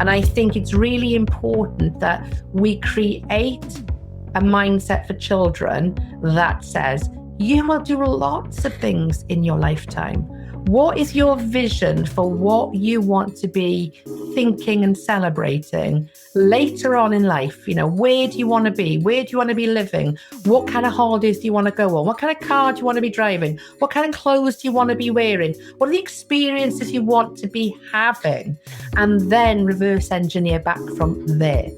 And I think it's really important that we create a mindset for children that says, you will do lots of things in your lifetime. What is your vision for what you want to be thinking and celebrating later on in life? You know, where do you want to be? Where do you want to be living? What kind of holidays do you want to go on? What kind of car do you want to be driving? What kind of clothes do you want to be wearing? What are the experiences you want to be having? And then reverse engineer back from there.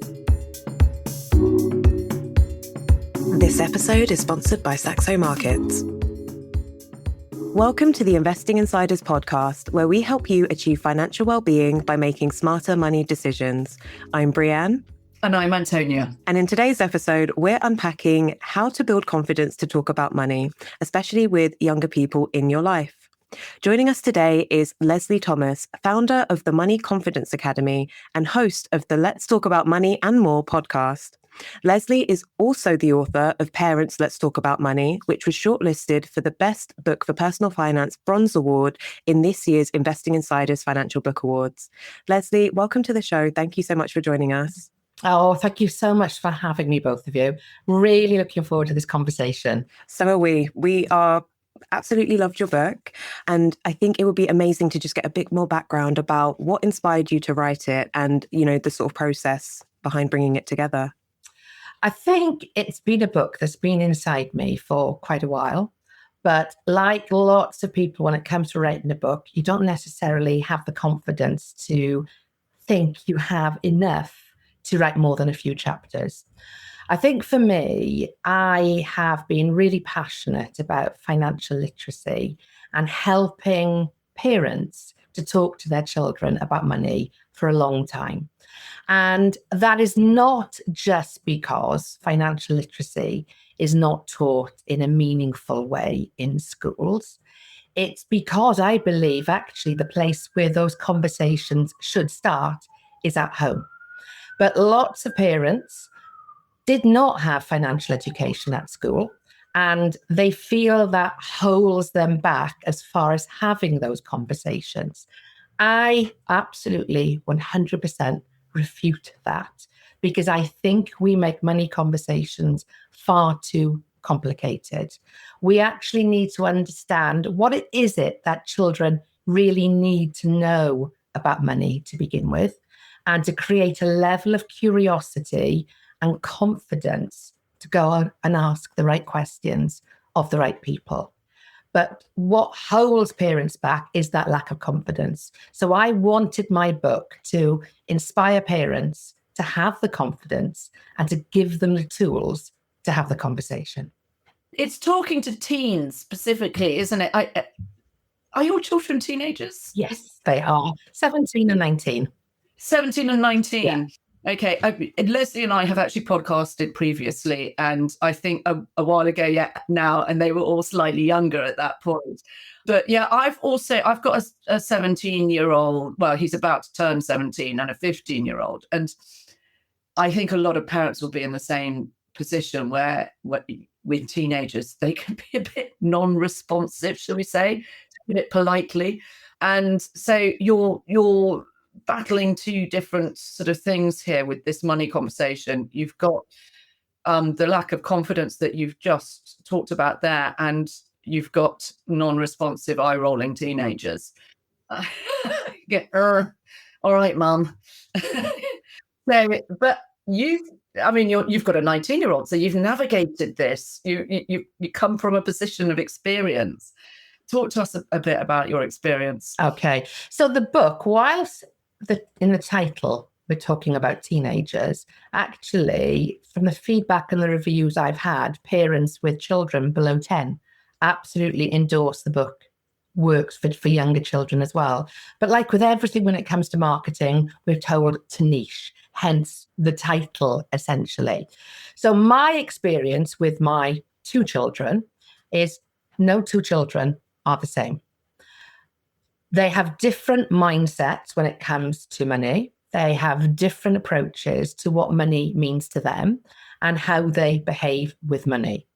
This episode is sponsored by Saxo Markets. Welcome to the Investing Insiders podcast, where we help you achieve financial well-being by making smarter money decisions. I'm Brianne. And I'm Antonia. And in today's episode, we're unpacking how to build confidence to talk about money, especially with younger people in your life. Joining us today is Lesley Thomas, founder of the Money Confidence Academy and host of the Let's Talk About Money and More podcast. Lesley is also the author of Parents, Let's Talk About Money, which was shortlisted for the Best Book for Personal Finance Bronze Award in this year's Investing Insiders Financial Book Awards. Lesley, welcome to the show. Thank you so much for joining us. Oh, thank you so much for having me, both of you. Really looking forward to this conversation. So are we. We are absolutely loved your book. And I think it would be amazing to just get a bit more background about what inspired you to write it and, you know, the sort of process behind bringing it together. I think it's been a book that's been inside me for quite a while. But like lots of people, when it comes to writing a book, you don't necessarily have the confidence to think you have enough to write more than a few chapters. I think for me, I have been really passionate about financial literacy and helping parents to talk to their children about money for a long time. And that is not just because financial literacy is not taught in a meaningful way in schools. It's because I believe actually the place where those conversations should start is at home. But lots of parents did not have financial education at school, and they feel that holds them back as far as having those conversations. I absolutely 100% refute that, because I think we make money conversations far too complicated. We actually need to understand what it is that children really need to know about money to begin with, and to create a level of curiosity and confidence to go on and ask the right questions of the right people. But what holds parents back is that lack of confidence. So I wanted my book to inspire parents to have the confidence and to give them the tools to have the conversation. It's talking to teens specifically, isn't it? Are your children teenagers? Yes, they are. 17 and 19. 17 and 19. Yeah. Okay. Lesley and I have actually podcasted previously, and I think a while ago, now, and they were all slightly younger at that point. But yeah, I've got a 17-year-old, well, he's about to turn 17, and a 15-year-old. And I think a lot of parents will be in the same position where with teenagers, they can be a bit non-responsive, shall we say, to put it politely. And so you're battling two different sort of things here with this money conversation. You've got the lack of confidence that you've just talked about there, and you've got non-responsive, eye-rolling teenagers. All right, mum. But you've got a 19-year-old, so you've navigated this. You come from a position of experience. Talk to us a bit about your experience. Okay, so the book, whilst in the title, we're talking about teenagers. Actually, from the feedback and the reviews I've had, parents with children below 10 absolutely endorse the book. Works for younger children as well. But like with everything when it comes to marketing, we're told to niche, hence the title, essentially. So my experience with my two children is no two children are the same. They have different mindsets when it comes to money. They have different approaches to what money means to them and how they behave with money.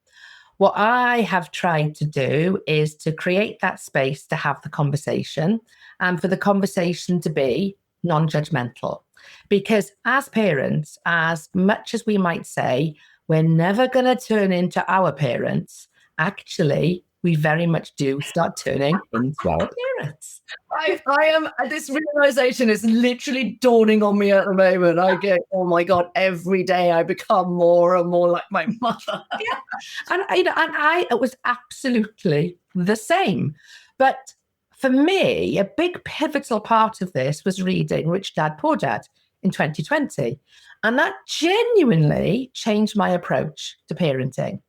What I have tried to do is to create that space to have the conversation and for the conversation to be non-judgmental. Because as parents, as much as we might say, we're never going to turn into our parents, actually, we very much do start turning into our parents. I am, this realization is literally dawning on me at the moment. I go, oh my God, every day I become more and more like my mother. Yeah. And it was absolutely the same. But for me, a big pivotal part of this was reading Rich Dad, Poor Dad in 2020. And that genuinely changed my approach to parenting.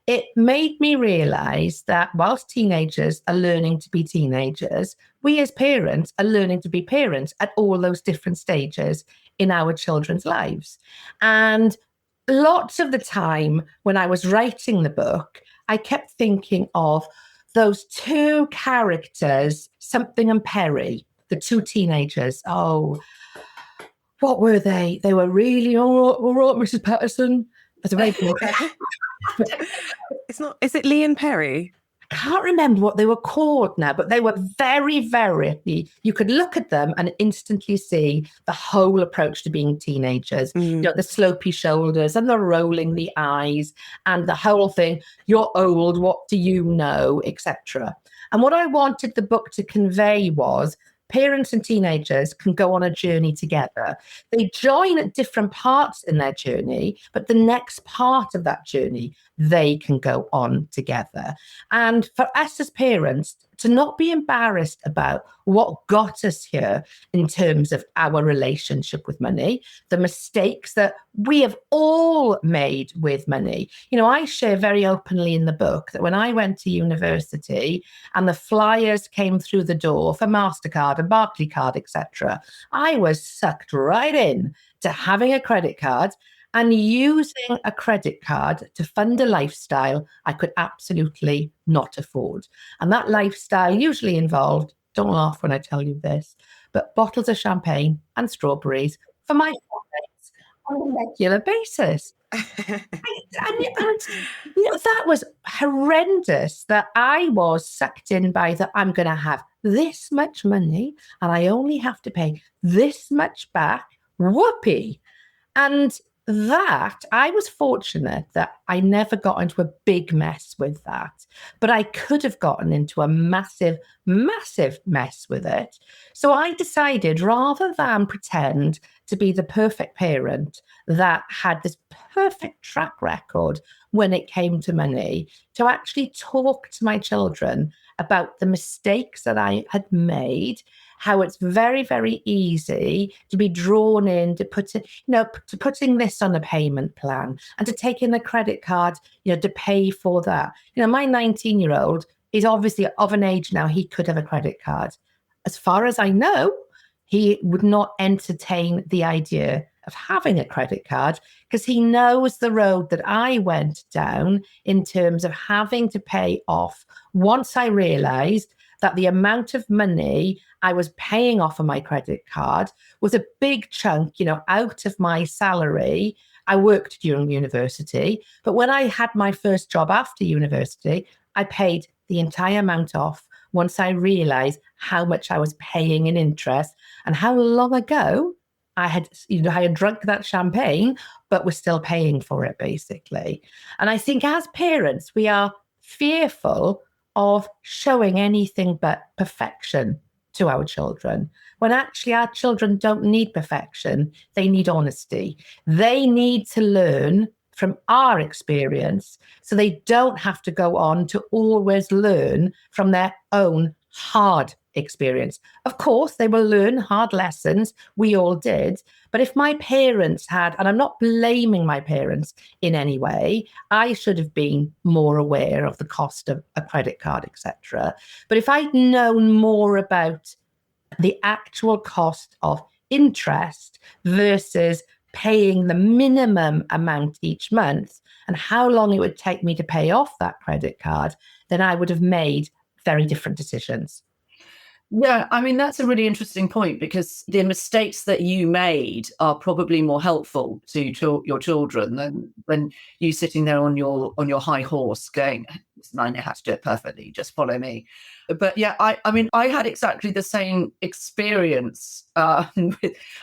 It made me realize that whilst teenagers are learning to be teenagers, we as parents are learning to be parents at all those different stages in our children's lives. And lots of the time when I was writing the book, I kept thinking of those two characters, Something and Perry, the two teenagers. Oh, what were they? They were really, all right, Mrs. Patterson. That's a very Is it Lee and Perry? I can't remember what they were called now, but they were very, very, you could look at them and instantly see the whole approach to being teenagers. You know, the slopey shoulders and the rolling the eyes and the whole thing, you're old, what do you know, etc. And what I wanted the book to convey was parents and teenagers can go on a journey together. They join at different parts in their journey, but the next part of that journey, they can go on together. And for us as parents, to not be embarrassed about what got us here in terms of our relationship with money, the mistakes that we have all made with money. You know, I share very openly in the book that when I went to university and the flyers came through the door for MasterCard and Barclaycard, etc., I was sucked right in to having a credit card and using a credit card to fund a lifestyle I could absolutely not afford. And that lifestyle usually involved, don't laugh when I tell you this, but bottles of champagne and strawberries for my friends on a regular basis. and you know, that was horrendous that I was sucked in by that I'm going to have this much money and I only have to pay this much back. Whoopee. And that I was fortunate that I never got into a big mess with that, but I could have gotten into a massive, massive mess with it. So I decided rather than pretend to be the perfect parent that had this perfect track record when it came to money, to actually talk to my children about the mistakes that I had made, how it's very, very easy to be drawn in to to putting this on a payment plan and to taking a credit card, to pay for that. My 19-year-old is obviously of an age now, he could have a credit card. As far as I know, he would not entertain the idea of having a credit card because he knows the road that I went down in terms of having to pay off once I realized that the amount of money I was paying off on my credit card was a big chunk, out of my salary. I worked during university, but when I had my first job after university, I paid the entire amount off once I realized how much I was paying in interest and how long ago I had drunk that champagne, but was still paying for it, basically. And I think as parents, we are fearful of showing anything but perfection to our children, when actually our children don't need perfection. They need honesty. They need to learn from our experience so they don't have to go on to always learn from their own hard experience. Of course, they will learn hard lessons. We all did. But if my parents had, and I'm not blaming my parents in any way, I should have been more aware of the cost of a credit card, etc. But if I'd known more about the actual cost of interest versus paying the minimum amount each month and how long it would take me to pay off that credit card, then I would have made very different decisions. Yeah, I mean, that's a really interesting point because the mistakes that you made are probably more helpful to your children than you sitting there on your high horse going, and I know how to do it perfectly. Just follow me. But yeah, I mean, I had exactly the same experience. I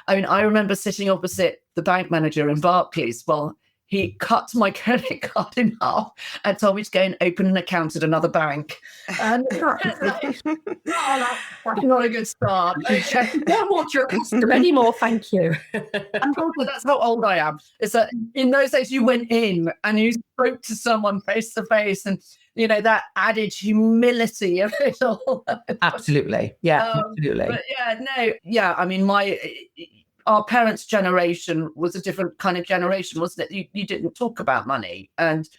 remember sitting opposite the bank manager in Barclays. Well, he cut my credit card in half and told me to go and open an account at another bank. And that's not a good start. I don't want your customer anymore, thank you. Unfortunately, that's how old I am. It's that in those days you went in and you spoke to someone face to face, and that added humility of it all. Absolutely. Yeah, absolutely. But I mean, our parents' generation was a different kind of generation, wasn't it? You didn't talk about money. And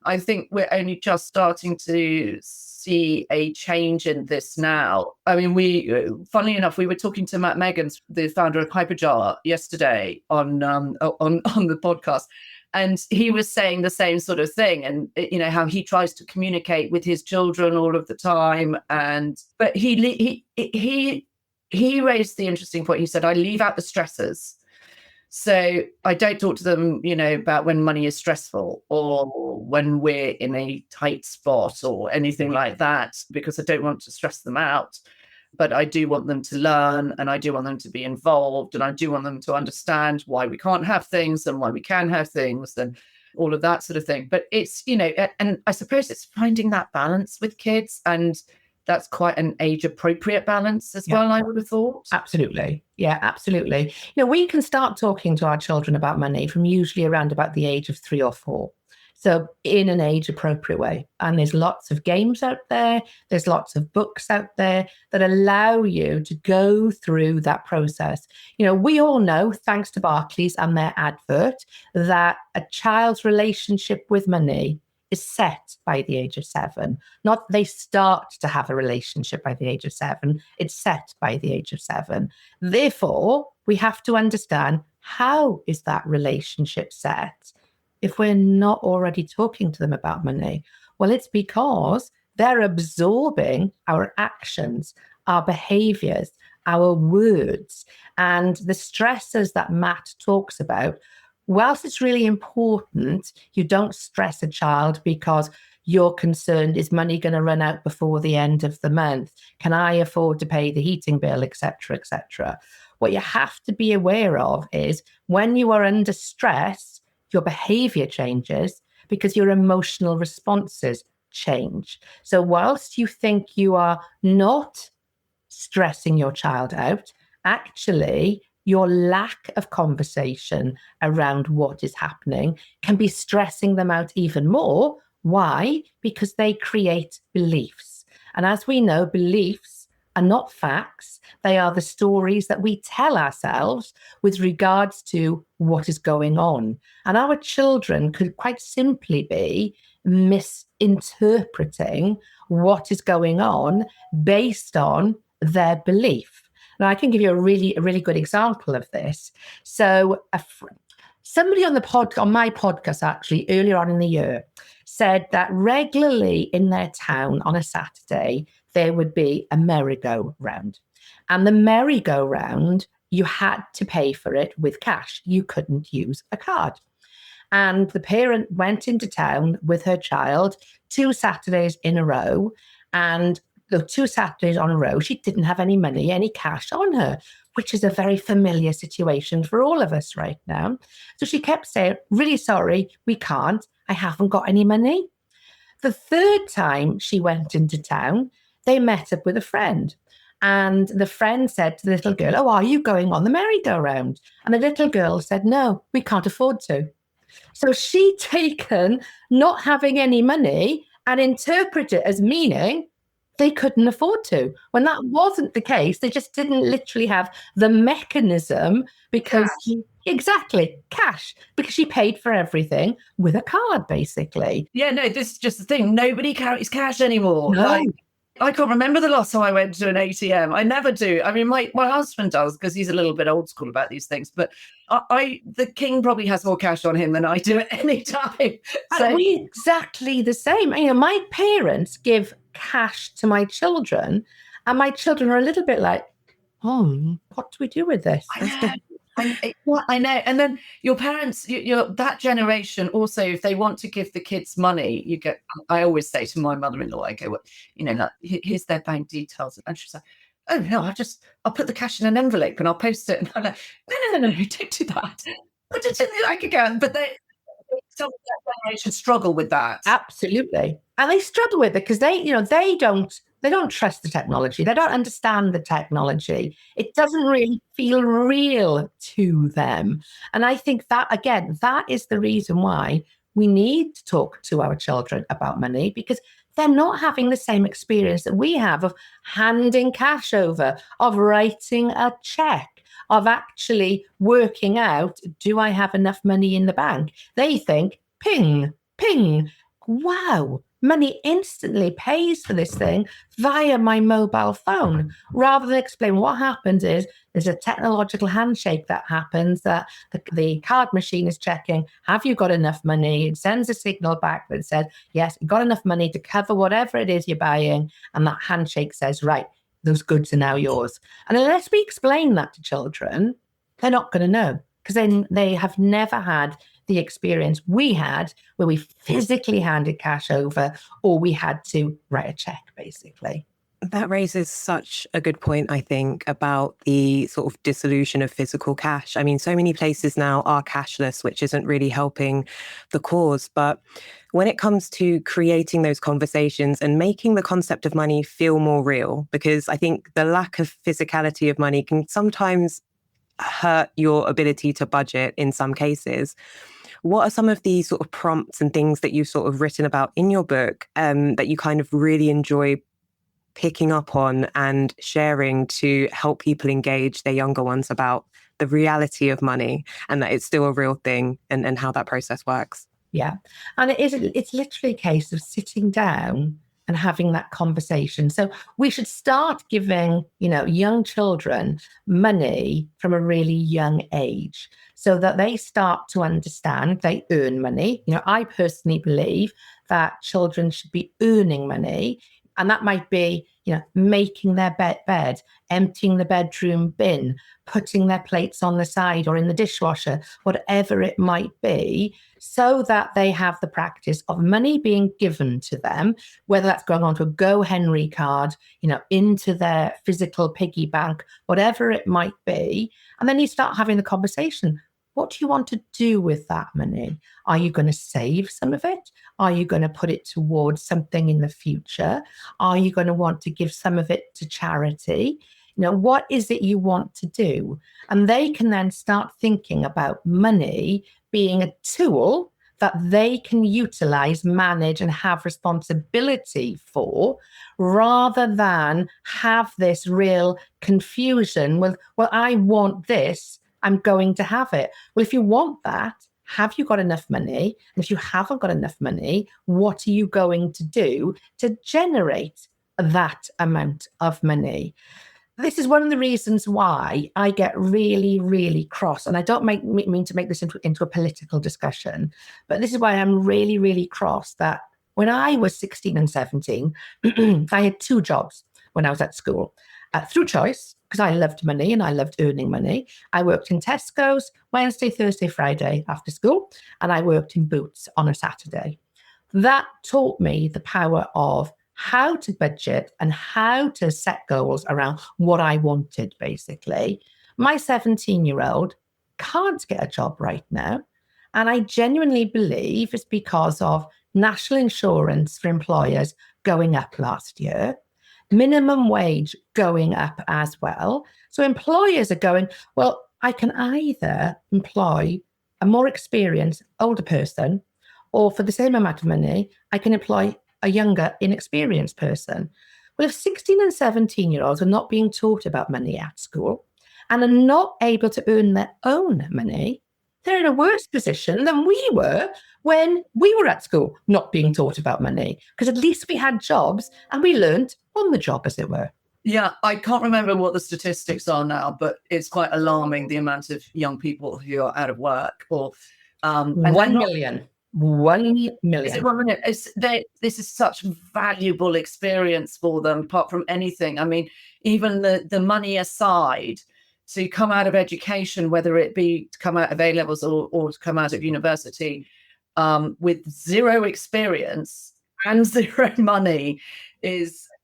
I think we're only just starting to see a change in this now. I mean, funnily enough, we were talking to Matt Meggans, the founder of Hyperjar, yesterday on the podcast. And he was saying the same sort of thing, and how he tries to communicate with his children all of the time. But he raised the interesting point. He said, I leave out the stressors. So I don't talk to them, about when money is stressful or when we're in a tight spot or anything like that, because I don't want to stress them out. But I do want them to learn, and I do want them to be involved, and I do want them to understand why we can't have things and why we can have things and all of that sort of thing. But it's, and I suppose it's finding that balance with kids, and that's quite an age-appropriate balance as well, I would have thought. Absolutely. Yeah, absolutely. We can start talking to our children about money from usually around about the age of 3 or 4. So in an age-appropriate way. And there's lots of games out there. There's lots of books out there that allow you to go through that process. We all know, thanks to Barclays and their advert, that a child's relationship with money is set by the age of 7. Not they start to have a relationship by the age of 7. It's set by the age of 7. Therefore, we have to understand, how is that relationship set if we're not already talking to them about money? Well, it's because they're absorbing our actions, our behaviors, our words, and the stresses that Matt talks about. Whilst it's really important, you don't stress a child because you're concerned, is money going to run out before the end of the month? Can I afford to pay the heating bill, etc., etc.? What you have to be aware of is when you are under stress, your behavior changes because your emotional responses change. So whilst you think you are not stressing your child out, actually, your lack of conversation around what is happening can be stressing them out even more. Why? Because they create beliefs. And as we know, beliefs are not facts. They are the stories that we tell ourselves with regards to what is going on. And our children could quite simply be misinterpreting what is going on based on their belief. Now, I can give you a really good example of this. So somebody on my podcast, actually, earlier on in the year, said that regularly in their town on a Saturday, there would be a merry-go-round. And the merry-go-round, you had to pay for it with cash. You couldn't use a card. And the parent went into town with her child 2 Saturdays in a row, and the 2 Saturdays on a row, she didn't have any money, any cash on her, which is a very familiar situation for all of us right now. So she kept saying, really sorry, we can't. I haven't got any money. The 3rd time she went into town, they met up with a friend. And the friend said to the little girl, oh, are you going on the merry-go-round? And the little girl said, no, we can't afford to. So she'd taken not having any money and interpreted it as meaning they couldn't afford to, when that wasn't the case. They just didn't literally have the mechanism because cash, because she paid for everything with a card, basically. Yeah, no, this is just the thing. Nobody carries cash anymore. No. I can't remember the last time I went to an ATM. I never do. I mean, my husband does because he's a little bit old school about these things. But the king probably has more cash on him than I do at any time. So we exactly the same. My parents give cash to my children, and my children are a little bit like, what do we do with this? I know. And then your parents, you're that generation also, if they want to give the kids money, I always say to my mother-in-law, I go, well, like, here's their bank details. And she's like, oh no, I'll put the cash in an envelope and I'll post it. And I'm like, no, don't do that. Put it in the bank account. But some of that generation struggle with that. Absolutely. And they struggle with it because they don't trust the technology. They don't understand the technology. It doesn't really feel real to them. And I think that, again, that is the reason why we need to talk to our children about money, because they're not having the same experience that we have of handing cash over, of writing a check, of actually working out, do I have enough money in the bank? They think, ping, ping, wow, money instantly pays for this thing via my mobile phone. Rather than explain what happens is there's a technological handshake that happens, that the card machine is checking, have you got enough money? It sends a signal back that says, yes, you've got enough money to cover whatever it is you're buying. And that handshake says, right, those goods are now yours. And unless we explain that to children, they're not going to know, because then they have never had the experience we had where we physically handed cash over or we had to write a check, basically. That raises such a good point, I think, about the sort of dissolution of physical cash. I mean, so many places now are cashless, which isn't really helping the cause. But when it comes to creating those conversations and making the concept of money feel more real, because I think the lack of physicality of money can sometimes hurt your ability to budget in some cases. What are some of the sort of prompts and things that you've sort of written about in your book that you kind of really enjoy picking up on and sharing to help people engage their younger ones about the reality of money and that it's still a real thing and how that process works? Yeah. And it's literally a case of sitting down and having that conversation. So we should start giving, young children money from a really young age so that they start to understand they earn money. I personally believe that children should be earning money. And that might be, making their bed, emptying the bedroom bin, putting their plates on the side or in the dishwasher, whatever it might be, so that they have the practice of money being given to them, whether that's going onto a Go Henry card, into their physical piggy bank, whatever it might be. And then you start having the conversation. What do you want to do with that money? Are you going to save some of it? Are you going to put it towards something in the future? Are you going to want to give some of it to charity? What is it you want to do? And they can then start thinking about money being a tool that they can utilize, manage, and have responsibility for, rather than have this real confusion with, well, I want this, I'm going to have it. Well, if you want that, have you got enough money? And if you haven't got enough money, what are you going to do to generate that amount of money? This is one of the reasons why I get really, really cross. And I don't mean to make this into a political discussion, but this is why I'm really, really cross that when I was 16 and 17, I had two jobs when I was at school. Through choice, because I loved money and I loved earning money. I worked in Tesco's Wednesday, Thursday, Friday after school, and I worked in Boots on a Saturday. That taught me the power of how to budget and how to set goals around what I wanted, basically. My 17-year-old can't get a job right now. And I genuinely believe it's because of national insurance for employers going up last year, minimum wage going up as well. So employers are going, well, I can either employ a more experienced older person, or for the same amount of money, I can employ a younger, inexperienced person. Well, if 16 and 17-year-olds are not being taught about money at school and are not able to earn their own money, they're in a worse position than we were when we were at school, not being taught about money, because at least we had jobs and we learned on the job, as it were. Yeah, I can't remember what the statistics are now, but it's quite alarming, the amount of young people who are out of work. Or 1 million. 1 million. Is it 1 million? This is such valuable experience for them, apart from anything. I mean, even the money aside, to come out of education, whether it be to come out of A levels or to come out of university with zero experience and zero money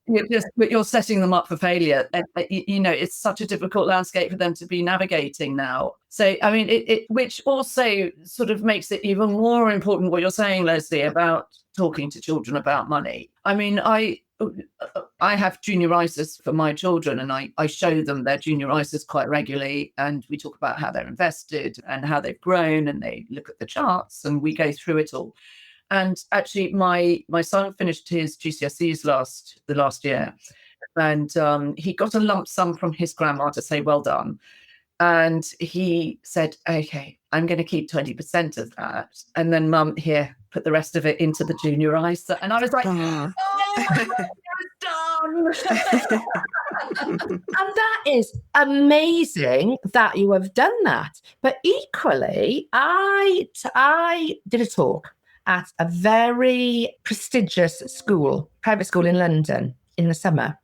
you're setting them up for failure. And, it's such a difficult landscape for them to be navigating now. So, I mean, it which also sort of makes it even more important what you're saying, Lesley, about talking to children about money. I mean, I have junior ISAs for my children, and I show them their junior ISAs quite regularly, and we talk about how they're invested and how they've grown, and they look at the charts, and we go through it all. And actually, my son finished his GCSEs last year, and he got a lump sum from his grandma to say well done. And he said, "Okay, I'm going to keep 20% of that, and then Mum, here, put the rest of it into the junior ISA." And I was like, "Oh my God, it's done!" And that is amazing that you have done that. But equally, I did a talk at a very prestigious school, private school in London in the summer.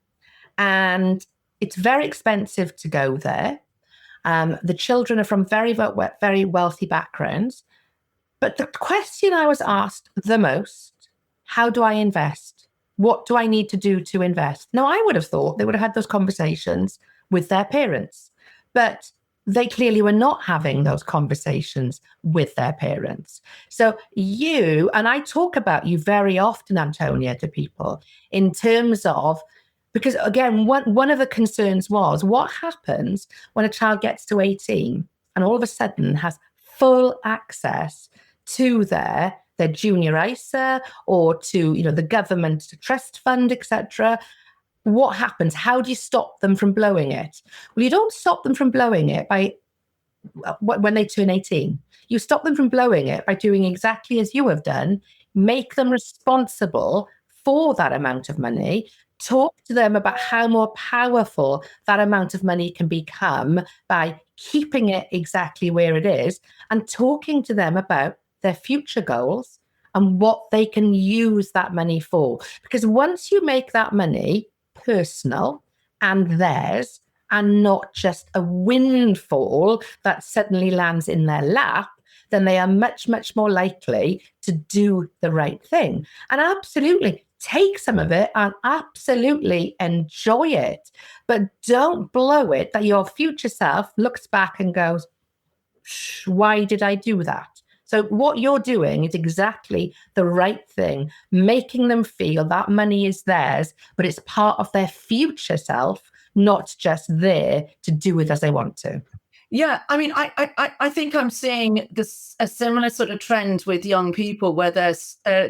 And it's very expensive to go there. The children are from very, very wealthy backgrounds. But the question I was asked the most, how do I invest? What do I need to do to invest? Now, I would have thought they would have had those conversations with their parents, but they clearly were not having those conversations with their parents. So you, and I talk about you very often, Antonia, to people in terms of, because again, one of the concerns was what happens when a child gets to 18 and all of a sudden has full access to their junior ISA or to, the government trust fund, etc. What happens? How do you stop them from blowing it? Well, you don't stop them from blowing it by when they turn 18. You stop them from blowing it by doing exactly as you have done, make them responsible for that amount of money, talk to them about how more powerful that amount of money can become by keeping it exactly where it is, and talking to them about their future goals and what they can use that money for. Because once you make that money personal and theirs, and not just a windfall that suddenly lands in their lap, then they are much, much more likely to do the right thing. And absolutely take some of it and absolutely enjoy it, but don't blow it that your future self looks back and goes, why did I do that? So what you're doing is exactly the right thing, making them feel that money is theirs, but it's part of their future self, not just there to do with as they want to. Yeah, I mean, I think I'm seeing a similar sort of trend with young people where they're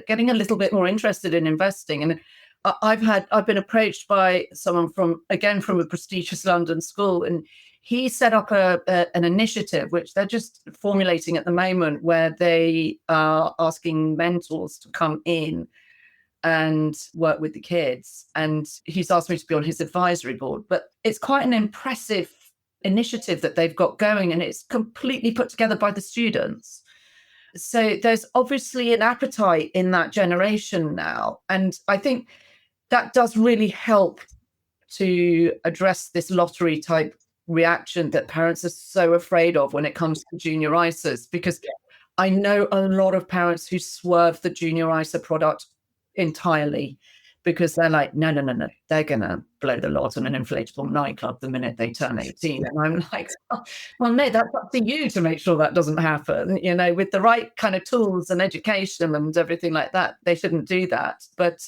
getting a little bit more interested in investing. And I've been approached by someone from a prestigious London school, and he set up an initiative which they're just formulating at the moment, where they are asking mentors to come in and work with the kids. And he's asked me to be on his advisory board. But it's quite an impressive initiative that they've got going, and it's completely put together by the students. So there's obviously an appetite in that generation now. And I think that does really help to address this lottery type reaction that parents are so afraid of when it comes to junior ISAs, because I know a lot of parents who swerve the junior ISA product entirely because they're like, no, they're going to blow the lot on an inflatable nightclub the minute they turn 18. And I'm like, oh, well, no, that's up to you to make sure that doesn't happen. With the right kind of tools and education and everything like that, they shouldn't do that. But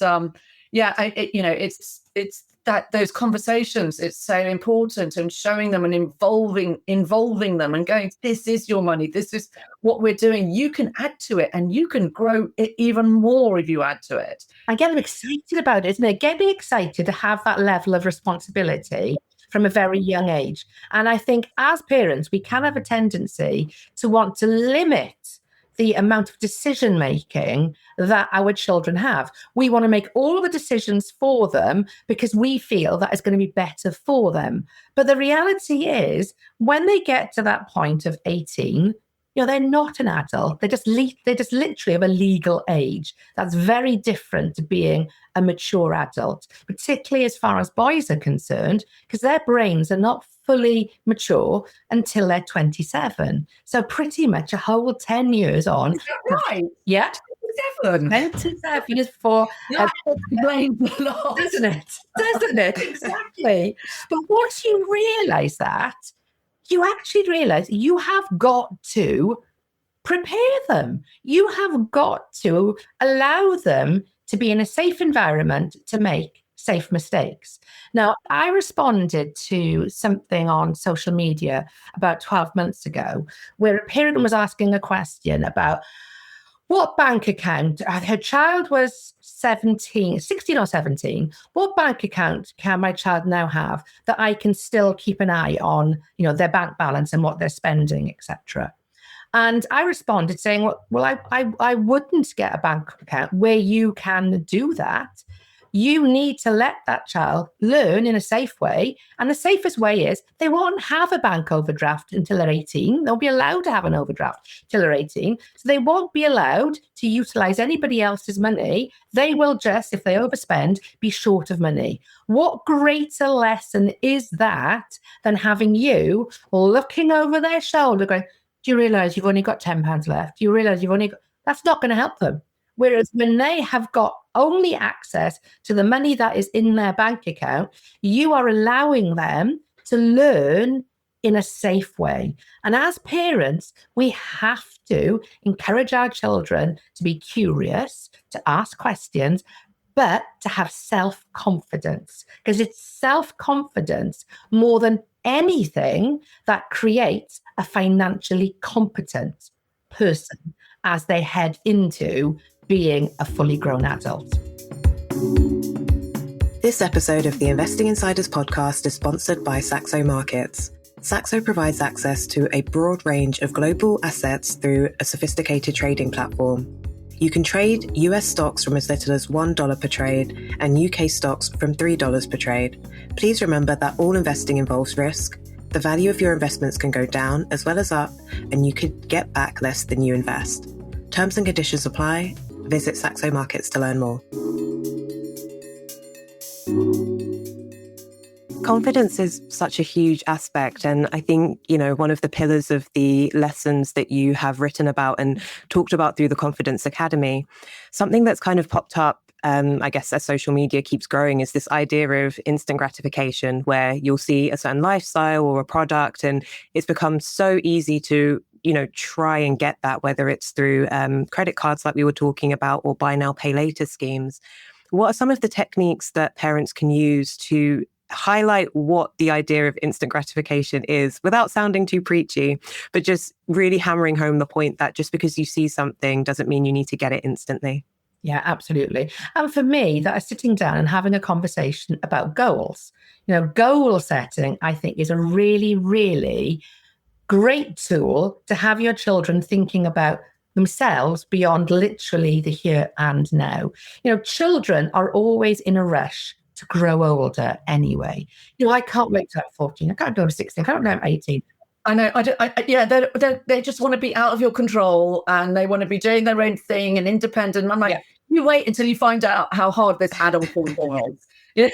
it's that those conversations, it's so important, and showing them and involving them and going, this is your money, this is what we're doing, you can add to it and you can grow it even more if you add to it. I get excited about it, isn't it? Getting excited to have that level of responsibility from a very young age. And I think as parents, we can have a tendency to want to limit the amount of decision making that our children have. We want to make all the decisions for them because we feel that is going to be better for them. But the reality is, when they get to that point of 18, they're not an adult. They're just literally of a legal age. That's very different to being a mature adult, particularly as far as boys are concerned, because their brains are not fully mature until they're 27. So pretty much a whole 10 years on. Is that right? Yeah. 27. 27 years for That explains a lot. doesn't it? Exactly. But once you realise that, you actually realise you have got to prepare them. You have got to allow them to be in a safe environment to make safe mistakes. Now, I responded to something on social media about 12 months ago where a parent was asking a question about what bank account, her child was 16 or 17. What bank account can my child now have that I can still keep an eye on, their bank balance and what they're spending, etc. And I responded saying, well, I wouldn't get a bank account where you can do that. You need to let that child learn in a safe way. And the safest way is they won't have a bank overdraft until they're 18. They'll be allowed to have an overdraft till they're 18. So they won't be allowed to utilize anybody else's money. They will just, if they overspend, be short of money. What greater lesson is that than having you looking over their shoulder going, do you realize you've only got £10 left? Do you realize you've only got... That's not going to help them. Whereas when they have got only access to the money that is in their bank account, you are allowing them to learn in a safe way. And as parents, we have to encourage our children to be curious, to ask questions, but to have self-confidence, because it's self-confidence more than anything that creates a financially competent person as they head into being a fully grown adult. This episode of the Investing Insiders podcast is sponsored by Saxo Markets. Saxo provides access to a broad range of global assets through a sophisticated trading platform. You can trade US stocks from as little as $1 per trade and UK stocks from $3 per trade. Please remember that all investing involves risk. The value of your investments can go down as well as up, and you could get back less than you invest. Terms and conditions apply. Visit Saxo Markets to learn more. Confidence is such a huge aspect. And I think, one of the pillars of the lessons that you have written about and talked about through the Confidence Academy, something that's kind of popped up, I guess, as social media keeps growing, is this idea of instant gratification, where you'll see a certain lifestyle or a product, and it's become so easy to try and get that, whether it's through credit cards like we were talking about, or buy now, pay later schemes. What are some of the techniques that parents can use to highlight what the idea of instant gratification is without sounding too preachy, but just really hammering home the point that just because you see something doesn't mean you need to get it instantly? Yeah, absolutely. And for me, that is sitting down and having a conversation about goals. Goal setting, I think, is a really, really great tool to have your children thinking about themselves beyond literally the here and now. Children are always in a rush to grow older anyway. I can't wait till I'm 14. I can't do I'm 16. I can't do I'm 18. I know. They just want to be out of your control, and they want to be doing their own thing and independent. I'm like, you wait until you find out how hard this adulthood is.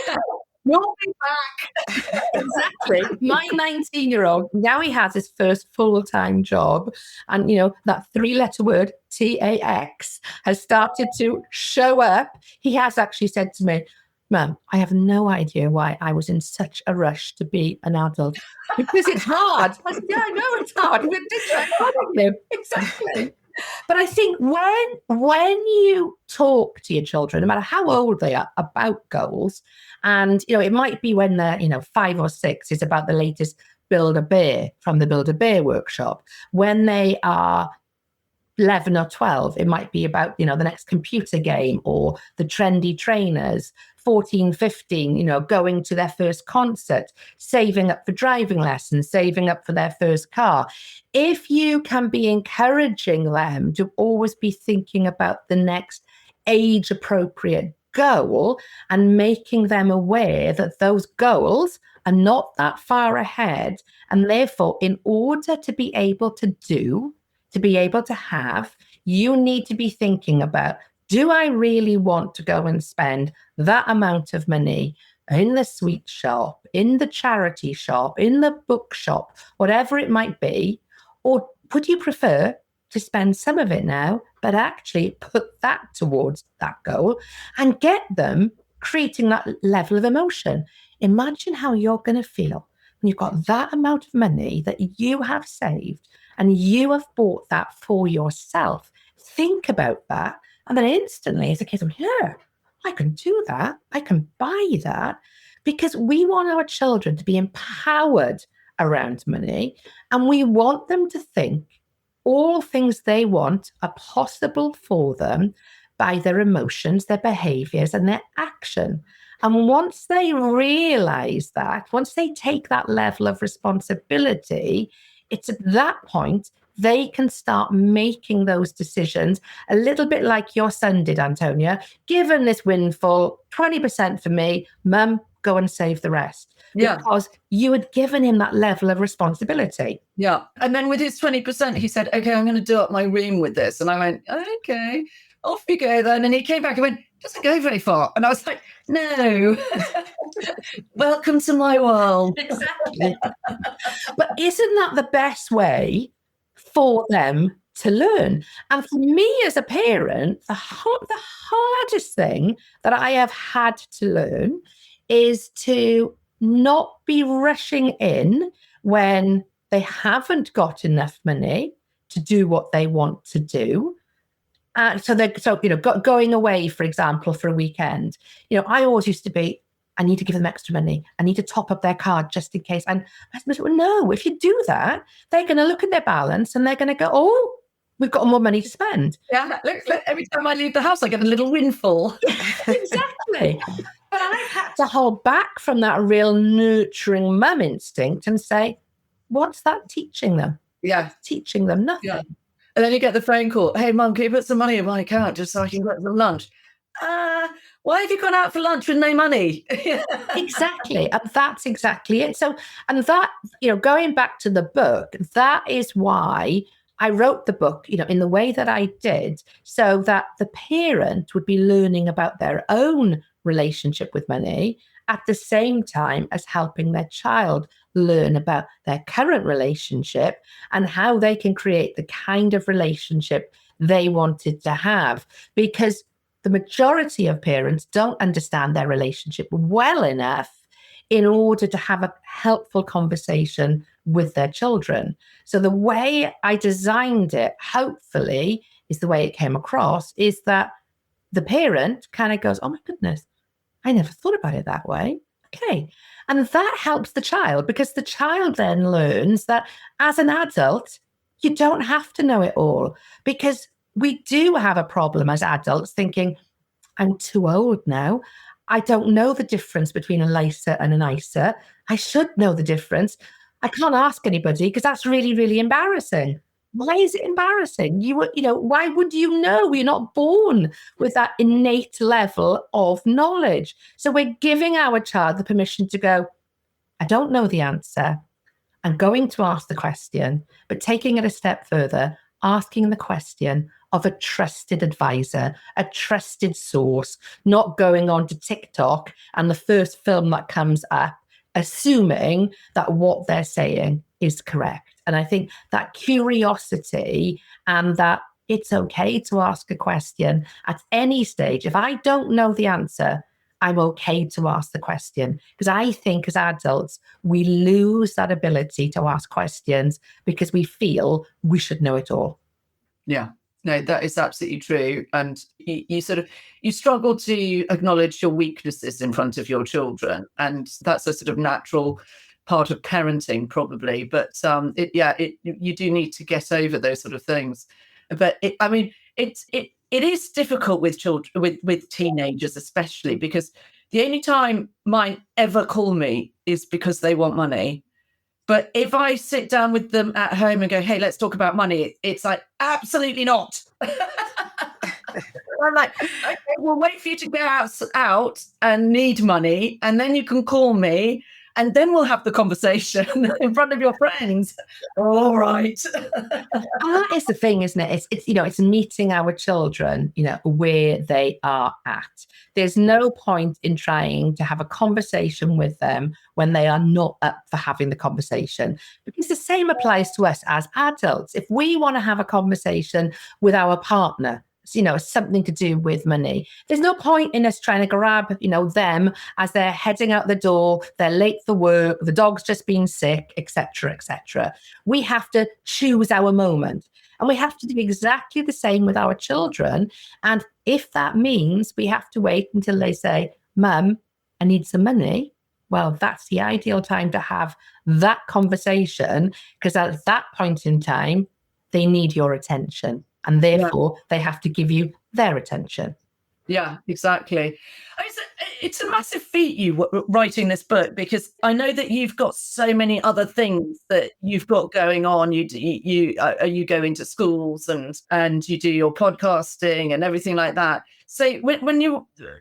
You'll be back. Exactly. My 19-year-old, now he has his first full-time job. And, that 3-letter word, TAX, has started to show up. He has actually said to me, Mum, I have no idea why I was in such a rush to be an adult. Because it's hard. I said, yeah, I know it's hard. Exactly. But I think when you talk to your children, no matter how old they are, about goals, and it might be when they're 5 or 6, it's about the latest Build-A-Bear from the Build-A-Bear workshop. When they are 11 or 12, it might be about the next computer game or the trendy trainers. 14, 15, going to their first concert, saving up for driving lessons, saving up for their first car. If you can be encouraging them to always be thinking about the next age-appropriate goal and making them aware that those goals are not that far ahead, and therefore, in order to be able to do to be able to have, you need to be thinking about, do I really want to go and spend that amount of money in the sweet shop, in the charity shop, in the bookshop, whatever it might be? Or would you prefer to spend some of it now, but actually put that towards that goal and get them creating that level of emotion? Imagine how you're going to feel when you've got that amount of money that you have saved and you have bought that for yourself. Think about that. And then instantly it's a case of, yeah, I can do that. I can buy that, because we want our children to be empowered around money, and we want them to think all things they want are possible for them by their emotions, their behaviors, and their action. And once they realize that, once they take that level of responsibility, it's at that point they can start making those decisions, a little bit like your son did, Antonia. Given this windfall, 20% for me, mum, go and save the rest. Yeah. Because you had given him that level of responsibility. Yeah. And then with his 20%, he said, okay, I'm going to do up my room with this. And I went, okay, off you go then. And he came back and went, doesn't go very far. And I was like, no, welcome to my world. Exactly. But isn't that the best way for them to learn? And for me as a parent, the hardest thing that I have had to learn is to not be rushing in when they haven't got enough money to do what they want to do. Going away, for example, for a weekend, I always used to be, I need to give them extra money. I need to top up their card just in case. And my husband said, well, no, if you do that, they're going to look at their balance and they're going to go, oh, we've got more money to spend. Yeah, look, every time I leave the house, I get a little windfall. Exactly. But I had to hold back from that real nurturing mum instinct and say, what's that teaching them? Yeah. It's teaching them nothing. Yeah. And then you get the phone call, hey, mum, can you put some money in my account just so I can get some lunch? Why have you gone out for lunch with no money? Exactly. And that's exactly it. So, and that, going back to the book, that is why I wrote the book, in the way that I did, so that the parent would be learning about their own relationship with money at the same time as helping their child learn about their current relationship and how they can create the kind of relationship they wanted to have. Because the majority of parents don't understand their relationship well enough in order to have a helpful conversation with their children. So the way I designed it, hopefully, is the way it came across, is that the parent kind of goes, oh my goodness, I never thought about it that way. Okay. And that helps the child, because the child then learns that as an adult, you don't have to know it all, because we do have a problem as adults thinking, I'm too old now. I don't know the difference between a LISA and an ISA. I should know the difference. I can't ask anybody because that's really, really embarrassing. Why is it embarrassing? Why would you know? You're not born with that innate level of knowledge. So we're giving our child the permission to go, I don't know the answer. I'm going to ask the question, but taking it a step further, asking the question of a trusted advisor, a trusted source, not going on to TikTok and the first film that comes up, assuming that what they're saying is correct. And I think that curiosity and that it's okay to ask a question at any stage. If I don't know the answer, I'm okay to ask the question, because I think as adults, we lose that ability to ask questions because we feel we should know it all. Yeah, no, that is absolutely true. And you struggle to acknowledge your weaknesses in front of your children. And that's a sort of natural part of parenting, probably. But you do need to get over those sort of things. But it is difficult with children, with teenagers, especially because the only time mine ever call me is because they want money. But if I sit down with them at home and go, hey, let's talk about money, it's like, absolutely not. I'm like, okay, we'll wait for you to go out and need money, and then you can call me and then we'll have the conversation in front of your friends. All right. And that is the thing, isn't it? It's meeting our children, where they are at. There's no point in trying to have a conversation with them when they are not up for having the conversation, because the same applies to us as adults. If we want to have a conversation with our partner, something to do with money, there's no point in us trying to grab, them as they're heading out the door, they're late for work, the dog's just been sick, etc., etc. We have to choose our moment, and we have to do exactly the same with our children. And if that means we have to wait until they say, Mum, I need some money, well, that's the ideal time to have that conversation, because at that point in time, they need your attention. And therefore, they have to give you their attention. Yeah, exactly. It's a massive feat, you writing this book, because I know that you've got so many other things that you've got going on. You go into schools and you do your podcasting and everything like that. So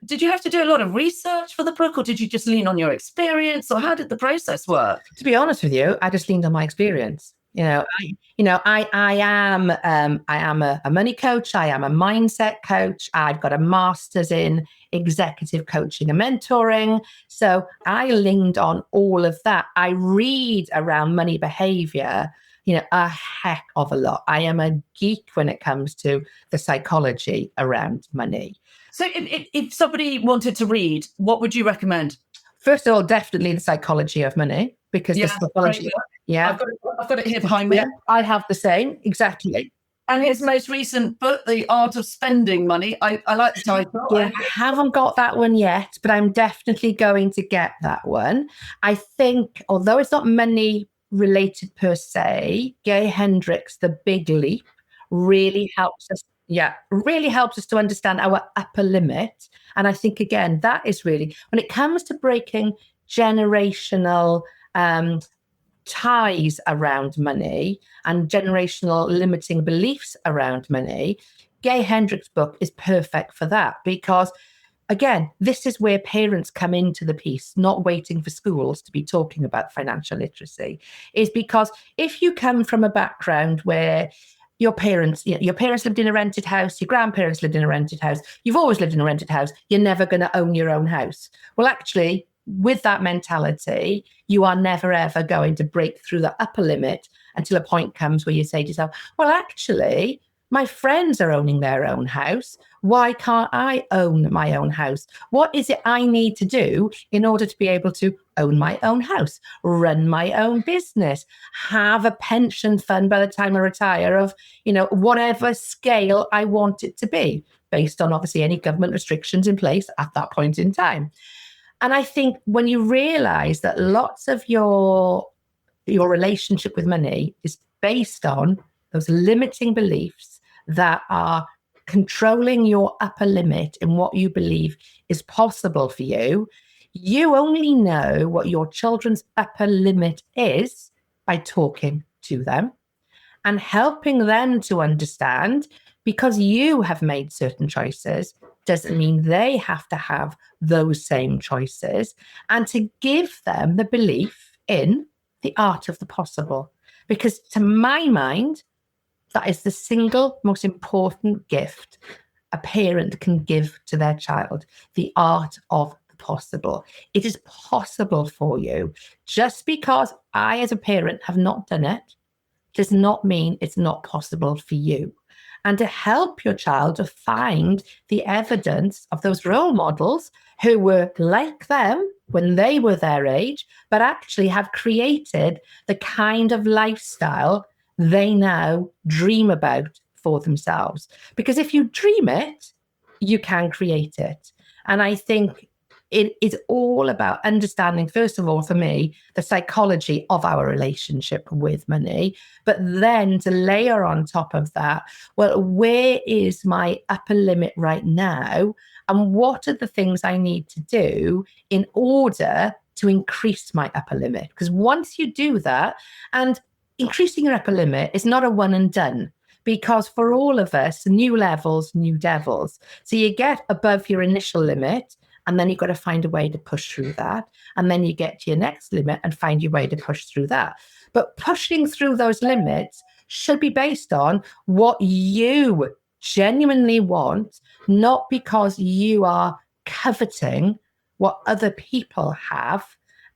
did you have to do a lot of research for the book, or did you just lean on your experience, or how did the process work? To be honest with you, I just leaned on my experience. I am a money coach. I am a mindset coach. I've got a master's in executive coaching and mentoring. So I leaned on all of that. I read around money behavior, a heck of a lot. I am a geek when it comes to the psychology around money. So if somebody wanted to read, what would you recommend? First of all, definitely The Psychology of Money, because the psychology. Yeah, I've got it here behind me. Yeah, I have the same, exactly. And his most recent book, The Art of Spending Money. I like the title. Yeah, I haven't got that one yet, but I'm definitely going to get that one. I think, although it's not money related per se, Gay Hendricks' The Big Leap really helps us. Yeah, really helps us to understand our upper limit. And I think, again, that is really, when it comes to breaking generational ties around money and generational limiting beliefs around money, Gay Hendricks' book is perfect for that, because, again, this is where parents come into the piece, not waiting for schools to be talking about financial literacy, is because if you come from a background where your parents lived in a rented house, your grandparents lived in a rented house, you've always lived in a rented house, you're never going to own your own house. Well, actually, with that mentality, you are never, ever going to break through the upper limit until a point comes where you say to yourself, well, actually, my friends are owning their own house. Why can't I own my own house? What is it I need to do in order to be able to own my own house, run my own business, have a pension fund by the time I retire of, whatever scale I want it to be, based on obviously any government restrictions in place at that point in time. And I think when you realize that lots of your relationship with money is based on those limiting beliefs that are controlling your upper limit and what you believe is possible for you, you only know what your children's upper limit is by talking to them and helping them to understand, because you have made certain choices doesn't mean they have to have those same choices, and to give them the belief in the art of the possible. Because to my mind, that is the single most important gift a parent can give to their child, the art of the possible. It is possible for you. Just because I, as a parent, have not done it, does not mean it's not possible for you. And to help your child to find the evidence of those role models who were like them when they were their age, but actually have created the kind of lifestyle they now dream about for themselves. Because if you dream it, you can create it. And I think it is all about understanding, first of all, for me, the psychology of our relationship with money, but then to layer on top of that, well, where is my upper limit right now? And what are the things I need to do in order to increase my upper limit? Because once you do that, and increasing your upper limit is not a one and done, because for all of us, new levels, new devils. So you get above your initial limit, And then you've got to find a way to push through that. And then you get to your next limit and find your way to push through that. But pushing through those limits should be based on what you genuinely want, not because you are coveting what other people have.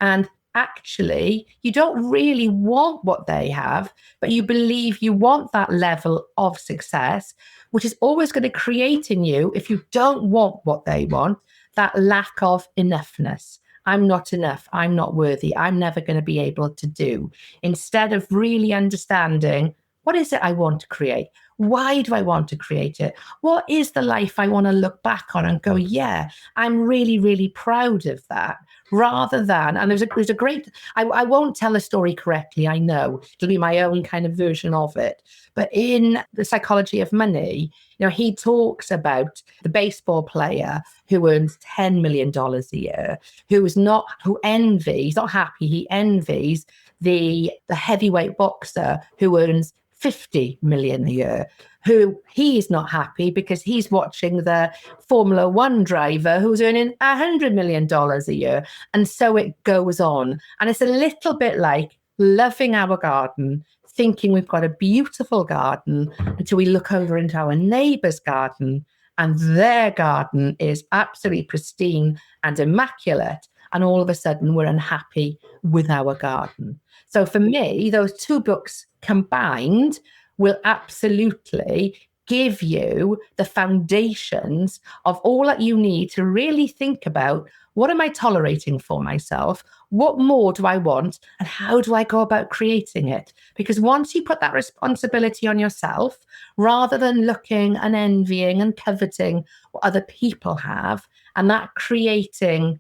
And actually, you don't really want what they have, but you believe you want that level of success, which is always going to create in you, if you don't want what they want, that lack of enoughness. I'm not enough. I'm not worthy. I'm never going to be able to do. Instead of really understanding, what is it I want to create? Why do I want to create it? What is the life I want to look back on and go, yeah, I'm really, really proud of that? Rather than, and there's a great, I won't tell the story correctly, I know. It'll be my own kind of version of it. But in The Psychology of Money, he talks about the baseball player who earns $10 million a year, who envies, not happy, he envies the heavyweight boxer who earns 50 million a year, who he's not happy because he's watching the Formula One driver who's earning $100 million a year. And so it goes on. And it's a little bit like loving our garden, thinking we've got a beautiful garden until we look over into our neighbour's garden and their garden is absolutely pristine and immaculate. And all of a sudden we're unhappy with our garden. So for me, those two books combined will absolutely give you the foundations of all that you need to really think about, what am I tolerating for myself? What more do I want? And how do I go about creating it? Because once you put that responsibility on yourself, rather than looking and envying and coveting what other people have, and that creating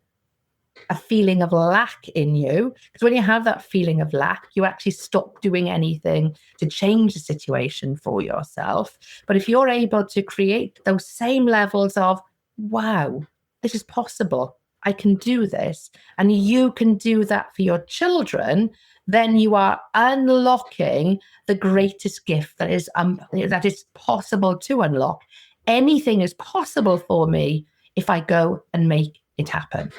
a feeling of lack in you, because when you have that feeling of lack, you actually stop doing anything to change the situation for yourself. But if you're able to create those same levels of, wow, this is possible, I can do this, and you can do that for your children, then you are unlocking the greatest gift that is possible to unlock. Anything is possible for me if I go and make it happen.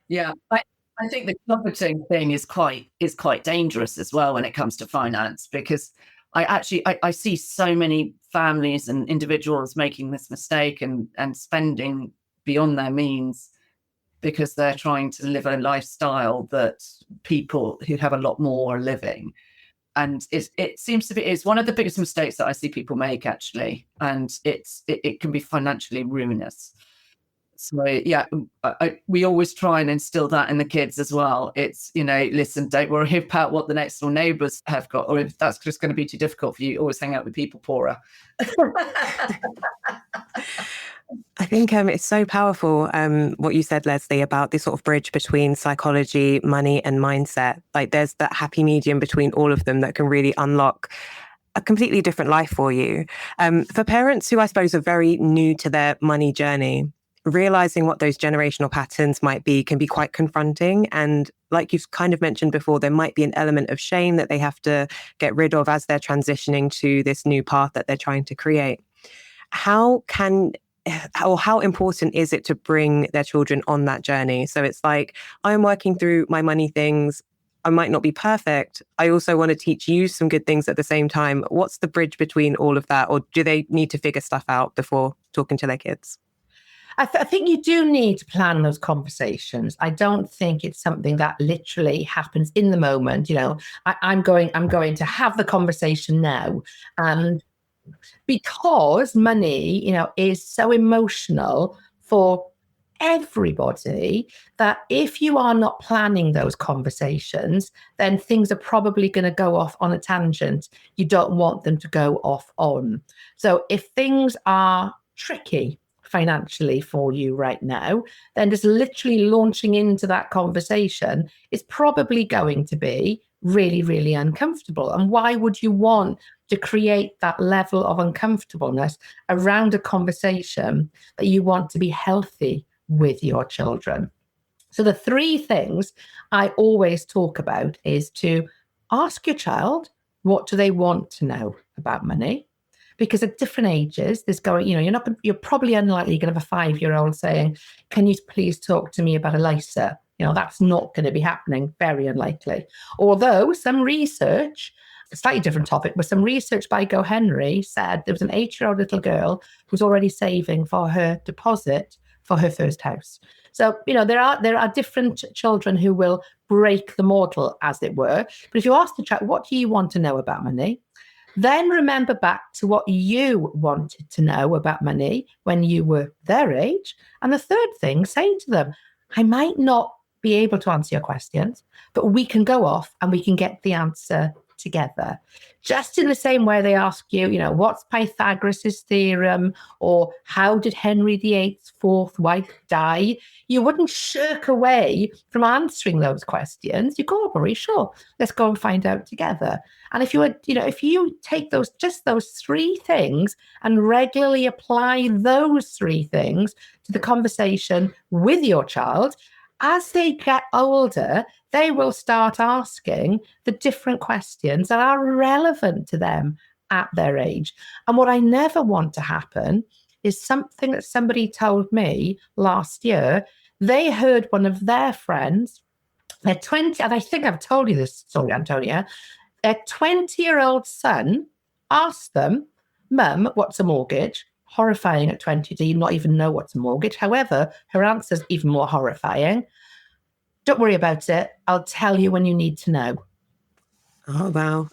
Yeah, I think the coveting thing is quite dangerous as well when it comes to finance, because I see so many families and individuals making this mistake and spending beyond their means because they're trying to live a lifestyle that people who have a lot more are living. And it seems to be, it's one of the biggest mistakes that I see people make, actually. And it can be financially ruinous. So yeah, we always try and instill that in the kids as well. It's, listen, don't worry about what the next door neighbours have got, or if that's just going to be too difficult for you, always hang out with people poorer. I think it's so powerful what you said, Lesley, about this sort of bridge between psychology, money and mindset. Like there's that happy medium between all of them that can really unlock a completely different life for you. For parents who I suppose are very new to their money journey, realizing what those generational patterns might be can be quite confronting. And like you've kind of mentioned before, there might be an element of shame that they have to get rid of as they're transitioning to this new path that they're trying to create. How important is it to bring their children on that journey? So it's like, I'm working through my money things. I might not be perfect. I also want to teach you some good things at the same time. What's the bridge between all of that? Or do they need to figure stuff out before talking to their kids? I think you do need to plan those conversations. I don't think it's something that literally happens in the moment. I'm going to have the conversation now. And because money, is so emotional for everybody, that if you are not planning those conversations, then things are probably going to go off on a tangent you don't want them to go off on. So if things are tricky financially for you right now, then just literally launching into that conversation is probably going to be really, really uncomfortable. And why would you want to create that level of uncomfortableness around a conversation that you want to be healthy with your children? So the three things I always talk about is to ask your child, what do they want to know about money? because at different ages, there's going, you're probably unlikely going to have a 5-year-old saying, can you please talk to me about ELISA? That's not going to be happening, very unlikely. Although some research, a slightly different topic, but some research by Go Henry said there was an 8-year-old little girl who was already saving for her deposit for her first house. So, there are different children who will break the model, as it were. But if you ask the child, what do you want to know about money? Then remember back to what you wanted to know about money when you were their age. And the third thing, say to them, I might not be able to answer your questions, but we can go off and we can get the answer together. Just in the same way they ask you, what's Pythagoras' theorem, or how did Henry VIII's fourth wife die? You wouldn't shirk away from answering those questions. You go, oh, sure, let's go and find out together. And if you take those 3 things and regularly apply those 3 things to the conversation with your child, as they get older, they will start asking the different questions that are relevant to them at their age. And what I never want to happen is something that somebody told me last year. They heard one of their friends, their 20, and I think I've told you this story, Antonia, their 20-year-old son asked them, Mum, what's a mortgage? Horrifying at 20 to not even know what's a mortgage. However, her answer's even more horrifying. Don't worry about it. I'll tell you when you need to know. Oh, wow.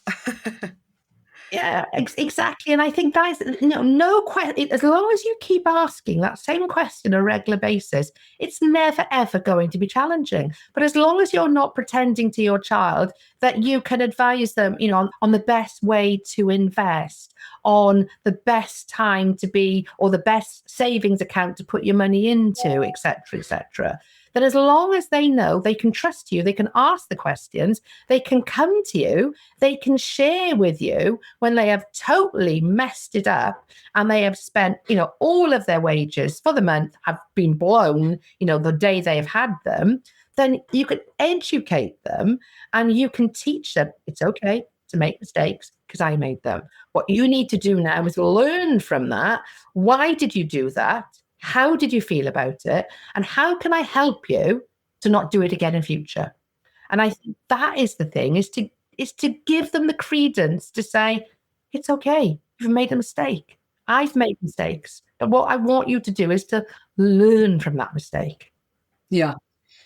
Yeah, exactly. And I think that is, no question. As long as you keep asking that same question on a regular basis, it's never, ever going to be challenging. But as long as you're not pretending to your child that you can advise them, on the best way to invest, on the best time to be, or the best savings account to put your money into, etc., then as long as they know they can trust you, they can ask the questions, they can come to you, they can share with you when they have totally messed it up and they have spent, all of their wages for the month have been blown, the day they have had them, then you can educate them and you can teach them it's okay to make mistakes because I made them. What you need to do now is learn from that. Why did you do that? How did you feel about it? And how can I help you to not do it again in future? And I think that is the thing, is to give them the credence to say, it's okay. You've made a mistake. I've made mistakes. And what I want you to do is to learn from that mistake. Yeah.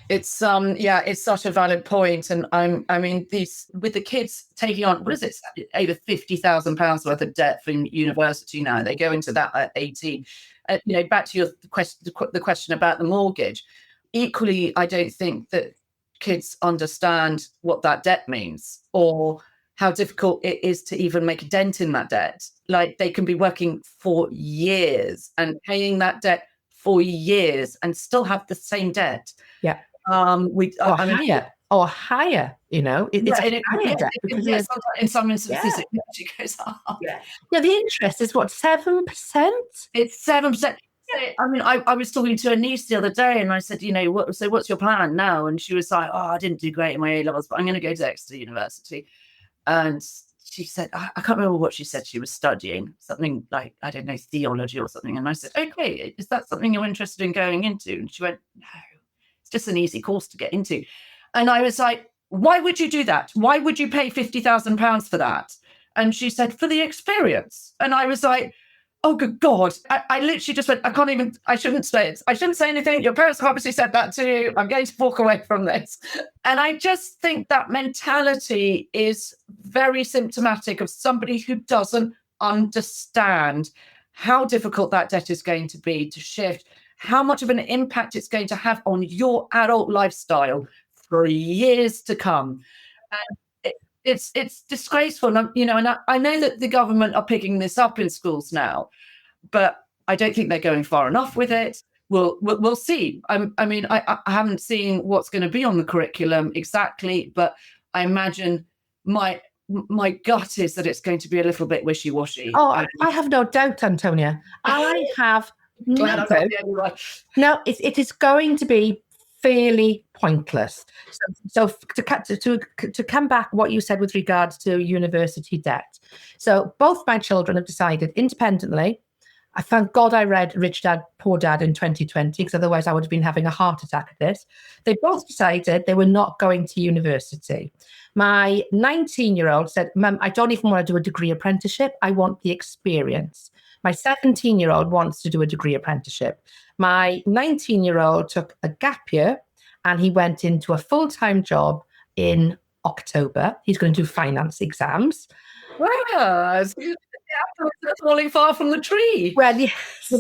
It's such a valid point. And these, with the kids taking on, what is it, over £50,000 worth of debt from university now, they go into that at 18. Back to your the question about the mortgage. Equally, I don't think that kids understand what that debt means or how difficult it is to even make a dent in that debt. Like, they can be working for years and paying that debt for years and still have the same debt. Yeah. Higher, it's higher debt because in some instances it actually goes up. Yeah, the interest is what, 7%? It's 7%. I was talking to a niece the other day and I said, what's your plan now? And she was like, I didn't do great in my A-levels, but I'm going to go to Exeter University. And she said, I can't remember what she said she was studying, something like, I don't know, theology or something. And I said, okay, is that something you're interested in going into? And she went, no. Just an easy course to get into. And I was like, why would you do that? Why would you pay £50,000 for that? And she said, for the experience. And I was like, oh, good God. I literally just went, I shouldn't say it. I shouldn't say anything. Your parents obviously said that to you. I'm going to walk away from this. And I just think that mentality is very symptomatic of somebody who doesn't understand how difficult that debt is going to be to shift, how much of an impact it's going to have on your adult lifestyle for years to come. And it's disgraceful. And I know that the government are picking this up in schools now, but I don't think they're going far enough with it. We'll see. I haven't seen what's going to be on the curriculum exactly, but I imagine my gut is that it's going to be a little bit wishy-washy. Oh, I have no doubt, Antonia. I have no, it is going to be fairly pointless. So to come back, what you said with regards to university debt. So both my children have decided independently. I thank God I read Rich Dad, Poor Dad in 2020, because otherwise I would have been having a heart attack at this. They both decided they were not going to university. My 19-year-old said, Mum, I don't even want to do a degree apprenticeship. I want the experience. My 17-year-old wants to do a degree apprenticeship. My 19-year-old took a gap year and he went into a full-time job in October. He's going to do finance exams. Wow, that's falling far from the tree. Well, yes,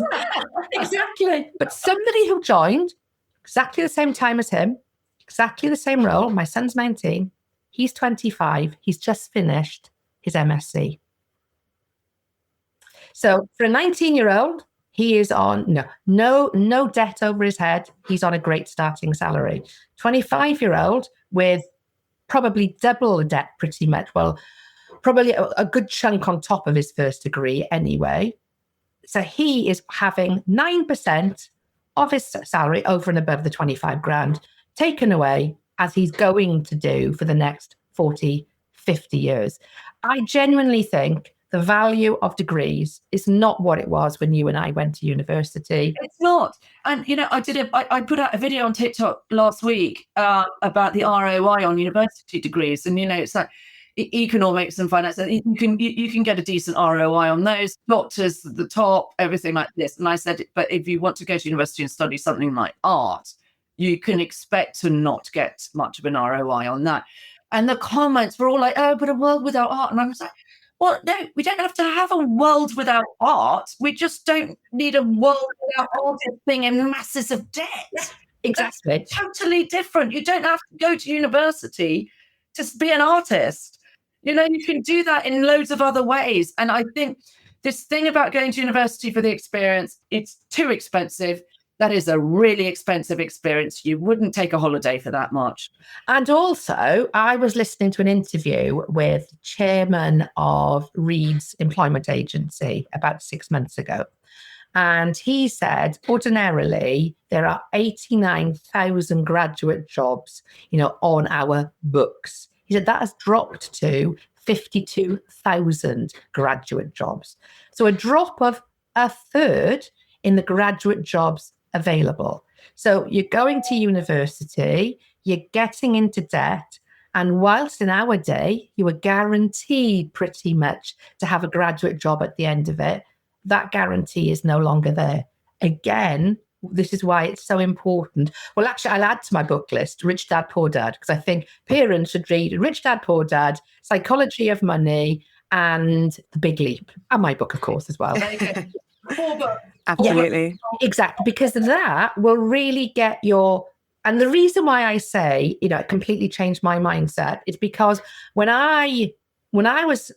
exactly. But somebody who joined exactly the same time as him, exactly the same role. My son's 19. He's 25. He's just finished his MSc. So for a 19-year-old, he is on no debt over his head. He's on a great starting salary. 25-year-old with probably double the debt pretty much. Well, probably a good chunk on top of his first degree anyway. So he is having 9% of his salary over and above the 25 grand taken away, as he's going to do for the next 40, 50 years. I genuinely think the value of degrees is not what it was when you and I went to university. It's not. And, I put out a video on TikTok last week about the ROI on university degrees. And, it's like economics and finance. You can get a decent ROI on those. Doctors at the top, everything like this. And I said, but if you want to go to university and study something like art, you can expect to not get much of an ROI on that. And the comments were all like, oh, but a world without art. And I was like, well, no, we don't have to have a world without art. We just don't need a world without artists being in masses of debt. Exactly. That's totally different. You don't have to go to university to be an artist. You can do that in loads of other ways. And I think this thing about going to university for the experience, it's too expensive. That is a really expensive experience. You wouldn't take a holiday for that much. And also, I was listening to an interview with the chairman of Reed's Employment Agency about 6 months ago. And he said, ordinarily, there are 89,000 graduate jobs, on our books. He said that has dropped to 52,000 graduate jobs. So a drop of a third in the graduate jobs available. So you're going to university, you're getting into debt, and whilst in our day you were guaranteed pretty much to have a graduate job at the end of it, that guarantee is no longer there. Again, this is why it's so important. Well, actually, I'll add to my book list Rich Dad, Poor Dad, because I think parents should read Rich Dad, Poor Dad, Psychology of Money, and The Big Leap, and my book, of course, as well. Absolutely. Yeah, exactly, because that will really get your. And the reason why I say, it completely changed my mindset is because I left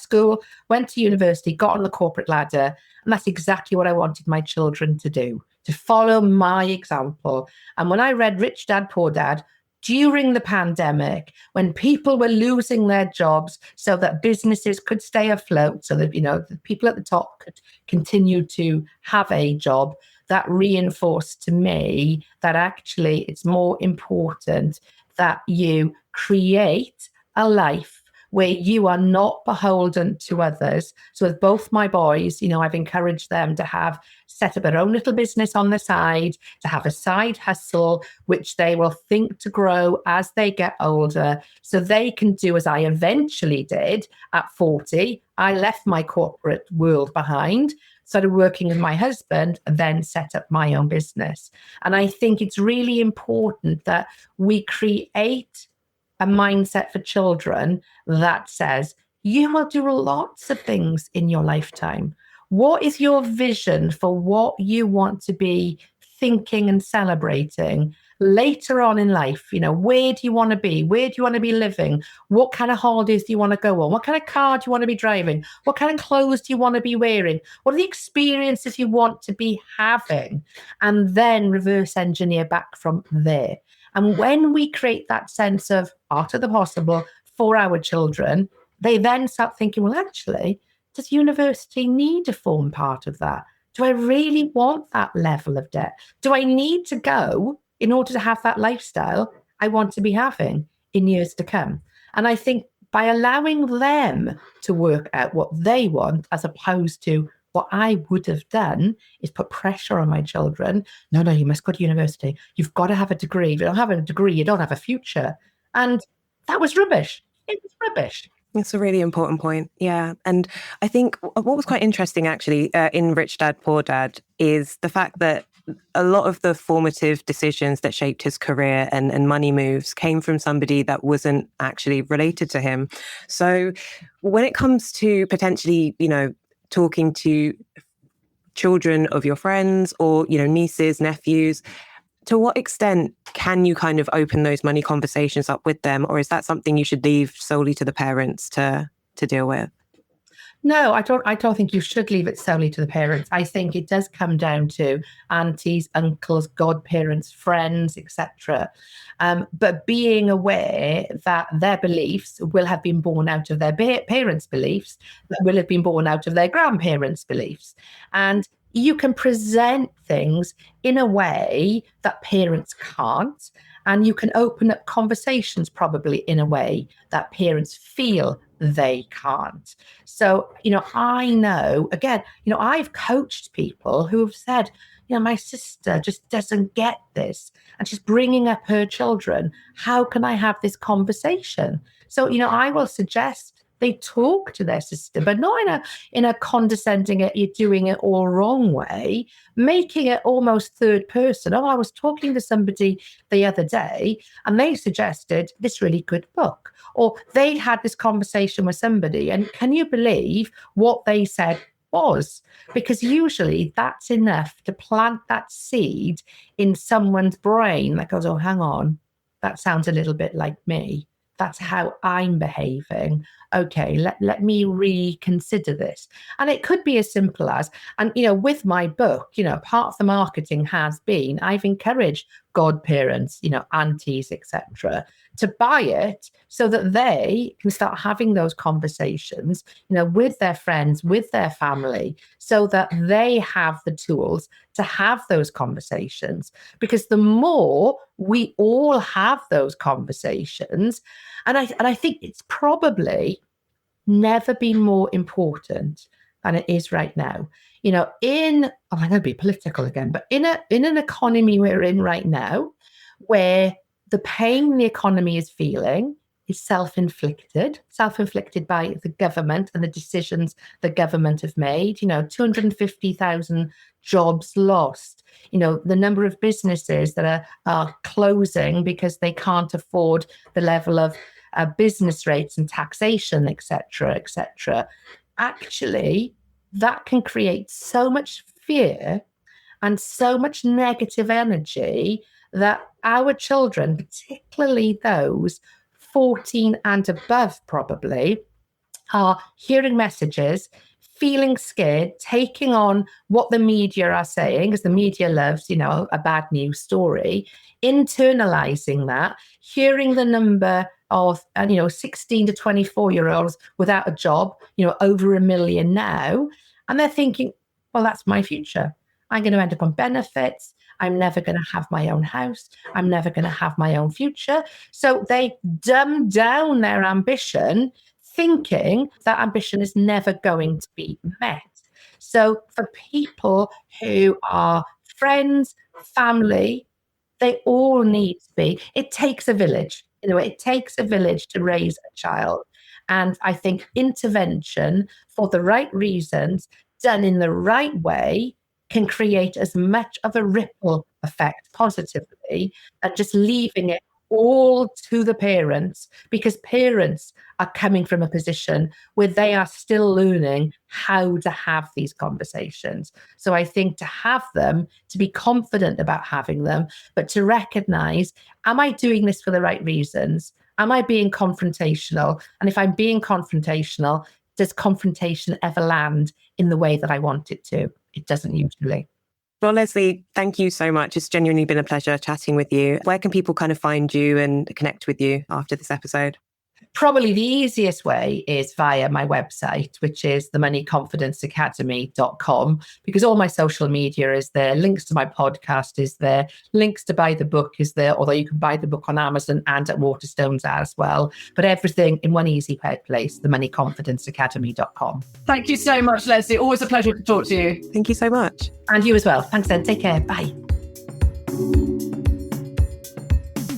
school, went to university, got on the corporate ladder, and that's exactly what I wanted my children to do, to follow my example. And when I read Rich Dad, Poor Dad, during the pandemic, when people were losing their jobs so that businesses could stay afloat, so that, the people at the top could continue to have a job, that reinforced to me that actually it's more important that you create a life where you are not beholden to others. So with both my boys, I've encouraged them to set up their own little business on the side, to have a side hustle, which they will think to grow as they get older, so they can do as I eventually did at 40. I left my corporate world behind, started working with my husband, and then set up my own business. And I think it's really important that we create a mindset for children that says, you will do lots of things in your lifetime. What is your vision for what you want to be thinking and celebrating later on in life? Where do you want to be? Where do you want to be living? What kind of holidays do you want to go on? What kind of car do you want to be driving? What kind of clothes do you want to be wearing? What are the experiences you want to be having? And then reverse engineer back from there. And when we create that sense of art of the possible for our children, they then start thinking, well, actually, does university need to form part of that? Do I really want that level of debt? Do I need to go in order to have that lifestyle I want to be having in years to come? And I think by allowing them to work out what they want, as opposed to what I would have done is put pressure on my children. No, you must go to university. You've got to have a degree. If you don't have a degree, you don't have a future. And that was rubbish. It was rubbish. It's a really important point. Yeah. And I think what was quite interesting actually in Rich Dad, Poor Dad is the fact that a lot of the formative decisions that shaped his career and money moves came from somebody that wasn't actually related to him. So when it comes to potentially, talking to children of your friends or, nieces, nephews, to what extent can you kind of open those money conversations up with them? Or is that something you should leave solely to the parents to deal with? No, I don't think you should leave it solely to the parents. I think it does come down to aunties, uncles, godparents, friends, etc. But being aware that their beliefs will have been born out of their parents' beliefs, that will have been born out of their grandparents' beliefs. And you can present things in a way that parents can't. And you can open up conversations probably in a way that parents feel they can't. So, I know, again, I've coached people who have said, my sister just doesn't get this. And she's bringing up her children. How can I have this conversation? So, I will suggest they talk to their sister, but not in a condescending, you're doing it all wrong way, making it almost third person. Oh, I was talking to somebody the other day and they suggested this really good book, or they had this conversation with somebody. And can you believe what they said was? Because usually that's enough to plant that seed in someone's brain that goes, oh, hang on, that sounds a little bit like me. That's how I'm behaving. Okay, let me reconsider this. And it could be as simple as, and with my book, part of the marketing has been, I've encouraged godparents, aunties, etc., to buy it so that they can start having those conversations, with their friends, with their family, so that they have the tools to have those conversations. Because the more we all have those conversations, and I think it's probably never been more important than it is right now. I'm going to be political again, but in an economy we're in right now, where the pain the economy is feeling is self-inflicted by the government and the decisions the government have made. 250,000 jobs lost. The number of businesses that are closing because they can't afford the level of business rates and taxation, etc., etc. Actually, that can create so much fear and so much negative energy that our children, particularly those 14 and above probably, are hearing messages, feeling scared, taking on what the media are saying, because the media loves, a bad news story, internalizing that, hearing the number of, 16 to 24-year-olds without a job, over 1 million now. And they're thinking, well, that's my future. I'm going to end up on benefits. I'm never going to have my own house. I'm never going to have my own future. So they dumb down their ambition, thinking that ambition is never going to be met. So for people who are friends, family, they all need to be. It takes a village. It takes a village to raise a child. And I think intervention for the right reasons, done in the right way, can create as much of a ripple effect positively than just leaving it all to the parents, because parents are coming from a position where they are still learning how to have these conversations. So I think to have them, to be confident about having them, but to recognize, am I doing this for the right reasons? Am I being confrontational? And if I'm being confrontational, does confrontation ever land in the way that I want it to? It doesn't usually. Well, Lesley, thank you so much. It's genuinely been a pleasure chatting with you. Where can people kind of find you and connect with you after this episode? Probably the easiest way is via my website, which is themoneyconfidenceacademy.com, because all my social media is there, links to my podcast is there, links to buy the book is there, although you can buy the book on Amazon and at Waterstones as well. But everything in one easy place, themoneyconfidenceacademy.com. Thank you so much, Lesley. Always a pleasure to talk to you. Thank you so much. And you as well. Thanks then. Take care. Bye.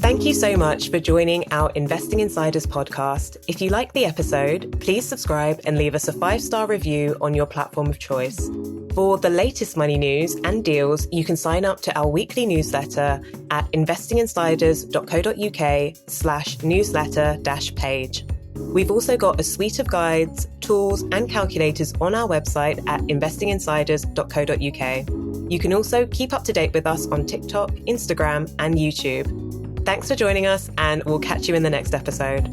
Thank you so much for joining our Investing Insiders podcast. If you liked the episode, please subscribe and leave us a 5-star review on your platform of choice. For the latest money news and deals, you can sign up to our weekly newsletter at investinginsiders.co.uk/newsletter-page. We've also got a suite of guides, tools, and calculators on our website at investinginsiders.co.uk. You can also keep up to date with us on TikTok, Instagram, and YouTube. Thanks for joining us, and we'll catch you in the next episode.